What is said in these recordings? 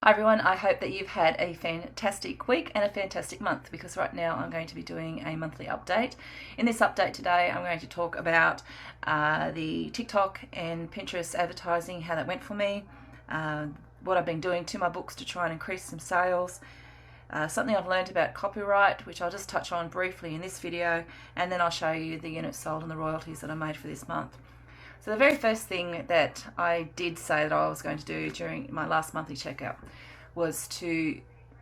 Hi everyone, I hope that you've had a fantastic week and a fantastic month, because right now I'm going to be doing a monthly update. In this update today I'm going to talk about the TikTok and Pinterest advertising, how that went for me, what I've been doing to my books to try and increase some sales, something I've learned about copyright, which I'll just touch on briefly in this video, and then I'll show you the units sold and the royalties that I made for this month. So the very first thing that I did say that I was going to do during my last monthly checkout was to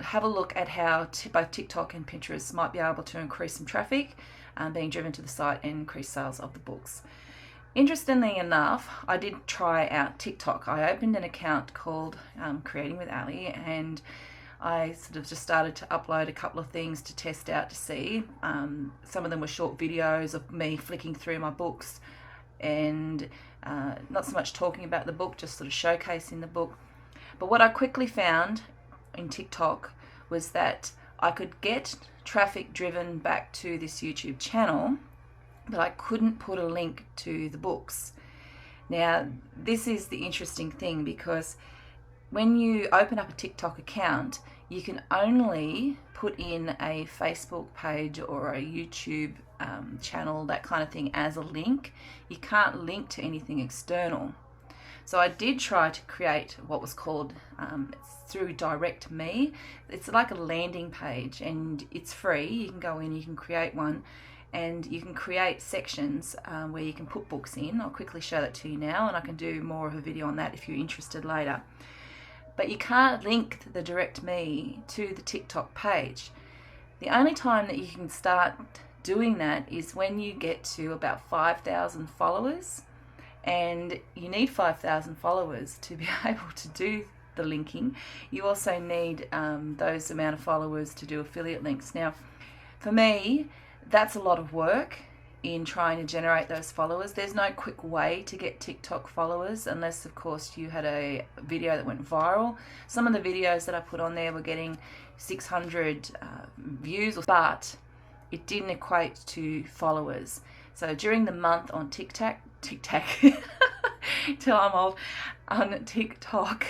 have a look at how both TikTok and Pinterest might be able to increase some traffic being driven to the site and increase sales of the books. Interestingly enough, I did try out TikTok. I opened an account called Creating with Ali, and I sort of just started to upload a couple of things to test out to see. Some of them were short videos of me flicking through my books, and not so much talking about the book, just sort of showcasing the book. But what I quickly found in TikTok was that I could get traffic driven back to this YouTube channel, but I couldn't put a link to the books. Now, this is the interesting thing, because when you open up a TikTok account, you can only put in a Facebook page or a YouTube channel, that kind of thing, as a link. You can't link to anything external. So I did try to create what was called, through Direct Me. It's like a landing page, and it's free. You can go in, you can create one, and you can create sections where you can put books in. I'll quickly show that to you now, and I can do more of a video on that if you're interested later. But you can't link the Direct Me to the TikTok page. The only time that you can start doing that is when you get to about 5,000 followers, and you need 5,000 followers to be able to do the linking. You also need those amount of followers to do affiliate links. Now, for me, that's a lot of work in trying to generate those followers. There's no quick way to get TikTok followers, unless of course you had a video that went viral. Some of the videos that I put on there were getting 600 views, but it didn't equate to followers. So during the month on TikTok, till I'm old, on TikTok,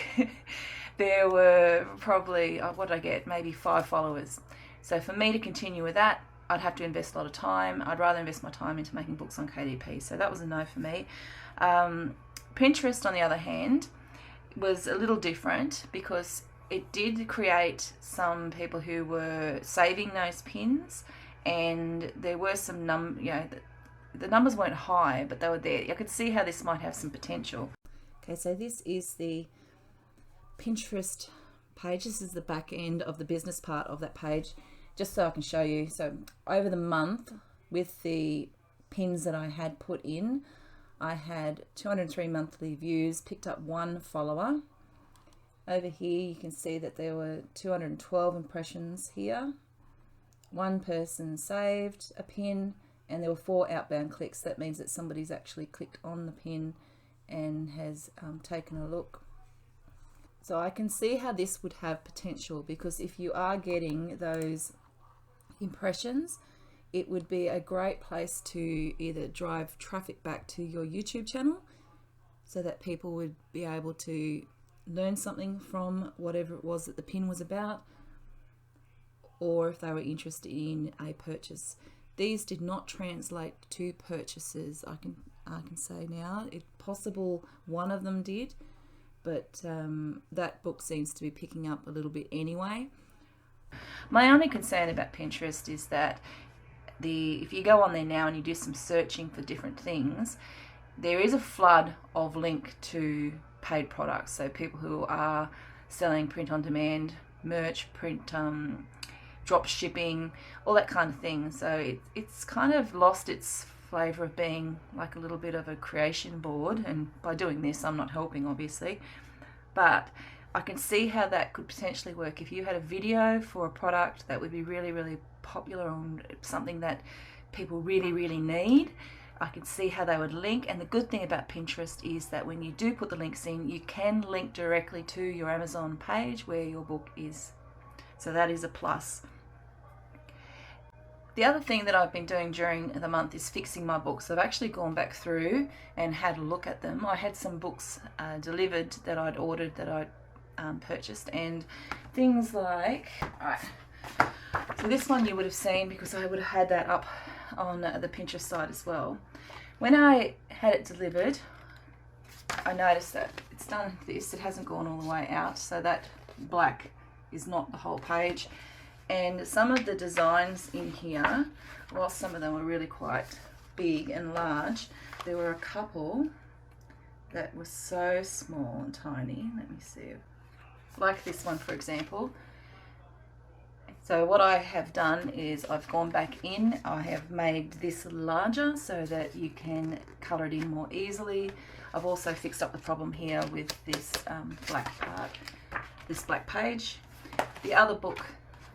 there were probably, what did I get? Maybe 5 followers. So for me to continue with that, I'd have to invest a lot of time. I'd rather invest my time into making books on KDP. So that was a no for me. Pinterest, on the other hand, was a little different, because it did create some people who were saving those pins, and there were some the numbers weren't high, but they were there. I could see how this might have some potential. Okay, so this is the Pinterest page. This is the back end of the business part of that page, just so I can show you. So over the month, with the pins that I had put in, I had 203 monthly views, picked up 1 follower. Over here you can see that there were 212 impressions here. 1 person saved a pin, and there were 4 outbound clicks. That means that somebody's actually clicked on the pin and has taken a look. So I can see how this would have potential, because if you are getting those impressions, it would be a great place to either drive traffic back to your YouTube channel, so that people would be able to learn something from whatever it was that the pin was about, or if they were interested in a purchase. These did not translate to purchases, I can say now. It's possible one of them did, but that book seems to be picking up a little bit anyway. My only concern about Pinterest is that if you go on there now and you do some searching for different things, there is a flood of link to paid products. So people who are selling print on demand, merch, print, drop shipping, all that kind of thing. So it's kind of lost its flavour of being like a little bit of a creation board, and by doing this I'm not helping, obviously, but I can see how that could potentially work. If you had a video for a product that would be really, really popular, on something that people really, really need, I can see how they would link. And the good thing about Pinterest is that when you do put the links in, you can link directly to your Amazon page where your book is. So that is a plus. The other thing that I've been doing during the month is fixing my books. I've actually gone back through and had a look at them. I had some books delivered that I'd ordered that I purchased, and things like, alright, so this one you would have seen because I would have had that up on the Pinterest side as well. When I had it delivered, I noticed that it's done this, it hasn't gone all the way out, so that black is not the whole page. And some of the designs in here, while some of them were really quite big and large, there were a couple that were so small and tiny. Let me see, like this one for example. So what I have done is I've gone back in, I have made this larger so that you can colour it in more easily. I've also fixed up the problem here with this black part, this black page. The other book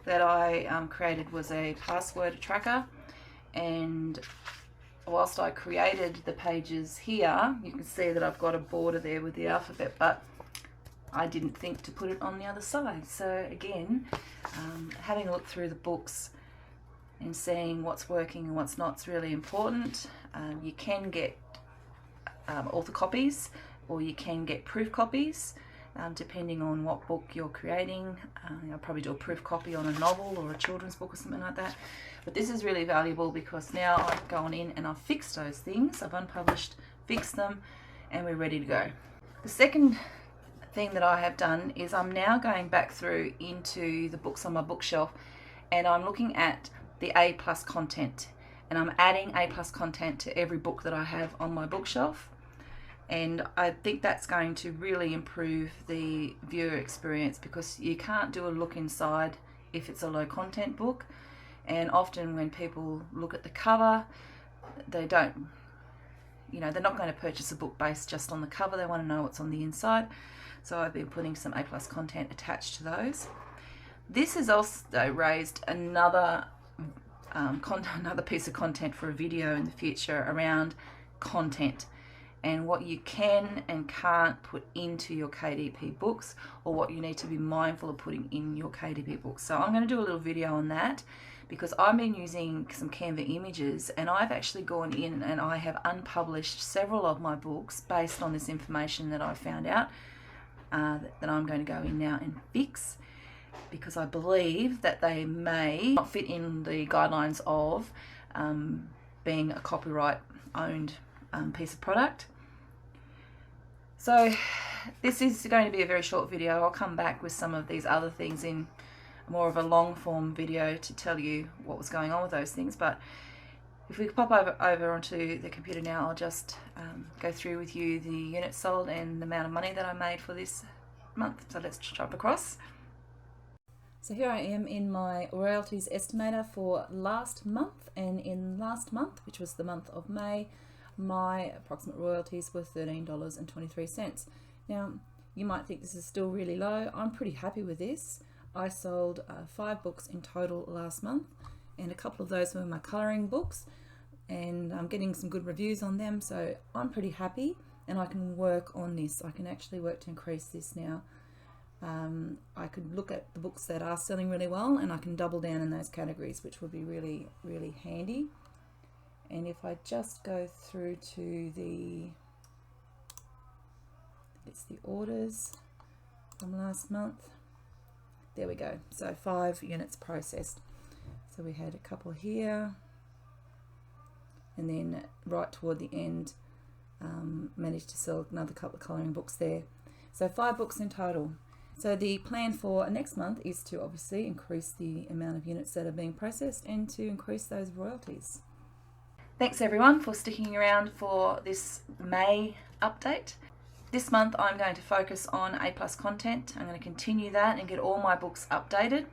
that I created was a password tracker, and whilst I created the pages here, you can see that I've got a border there with the alphabet, but I didn't think to put it on the other side. So again, having a look through the books and seeing what's working and what's not is really important. You can get author copies, or you can get proof copies, depending on what book you're creating. I'll probably do a proof copy on a novel or a children's book or something like that. But this is really valuable because now I've gone in and I've fixed those things. I've unpublished, fixed them, and we're ready to go. The second thing that I have done is I'm now going back through into the books on my bookshelf, and I'm looking at the A+ content, and I'm adding A+ content to every book that I have on my bookshelf. And I think that's going to really improve the viewer experience, because you can't do a look inside if it's a low content book. And often when people look at the cover, they don't, they're not going to purchase a book based just on the cover. They want to know what's on the inside. So I've been putting some A+ content attached to those. This has also raised another piece of content for a video in the future around content and what you can and can't put into your KDP books, or what you need to be mindful of putting in your KDP books. So I'm going to do a little video on that, because I've been using some Canva images, and I've actually gone in and I have unpublished several of my books based on this information that I found out, that I'm going to go in now and fix, because I believe that they may not fit in the guidelines of being a copyright owned piece of product. So this is going to be a very short video. I'll come back with some of these other things in more of a long form video to tell you what was going on with those things. But if we pop over onto the computer now, I'll just go through with you the units sold and the amount of money that I made for this month. So let's jump across. So here I am in my royalties estimator for last month, and in last month, which was the month of May, my approximate royalties were $13.23. Now, you might think this is still really low. I'm pretty happy with this. I sold 5 books in total last month, and a couple of those were my colouring books, and I'm getting some good reviews on them, so I'm pretty happy, and I can work on this. I can actually work to increase this now. I could look at the books that are selling really well, and I can double down in those categories, which would be really, really handy. And if I just go through to it's the orders from last month. There we go. So 5 units processed. So we had a couple here, and then right toward the end, managed to sell another couple of colouring books there. So 5 books in total. So the plan for next month is to obviously increase the amount of units that are being processed and to increase those royalties. Thanks everyone for sticking around for this May update. This month I'm going to focus on A+ content. I'm going to continue that and get all my books updated.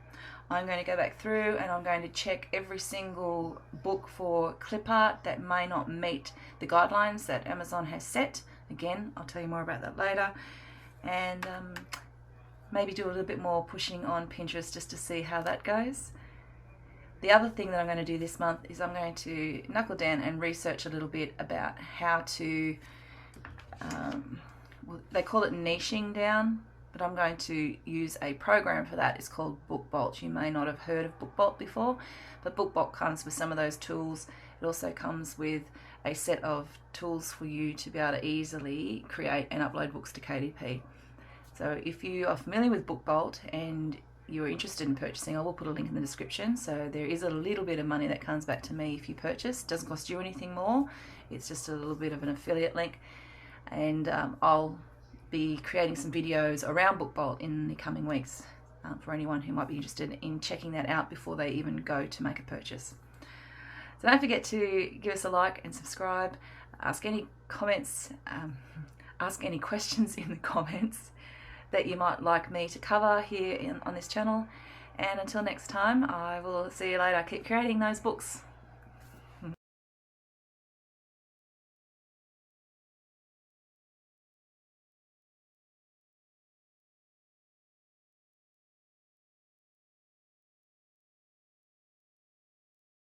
I'm going to go back through and I'm going to check every single book for clip art that may not meet the guidelines that Amazon has set. Again, I'll tell you more about that later. And maybe do a little bit more pushing on Pinterest just to see how that goes. The other thing that I'm going to do this month is I'm going to knuckle down and research a little bit about how to, well, they call it niching down, but I'm going to use a program for that. It's called BookBolt. You may not have heard of BookBolt before, but BookBolt comes with some of those tools. It also comes with a set of tools for you to be able to easily create and upload books to KDP. So if you are familiar with BookBolt and you're interested in purchasing, I will put a link in the description. So there is a little bit of money that comes back to me if you purchase. It doesn't cost you anything more. It's just a little bit of an affiliate link. And I'll be creating some videos around BookBolt in the coming weeks for anyone who might be interested in checking that out before they even go to make a purchase. So don't forget to give us a like and subscribe. Ask any comments, ask any questions in the comments that you might like me to cover here on this channel. And until next time, I will see you later. Keep creating those books.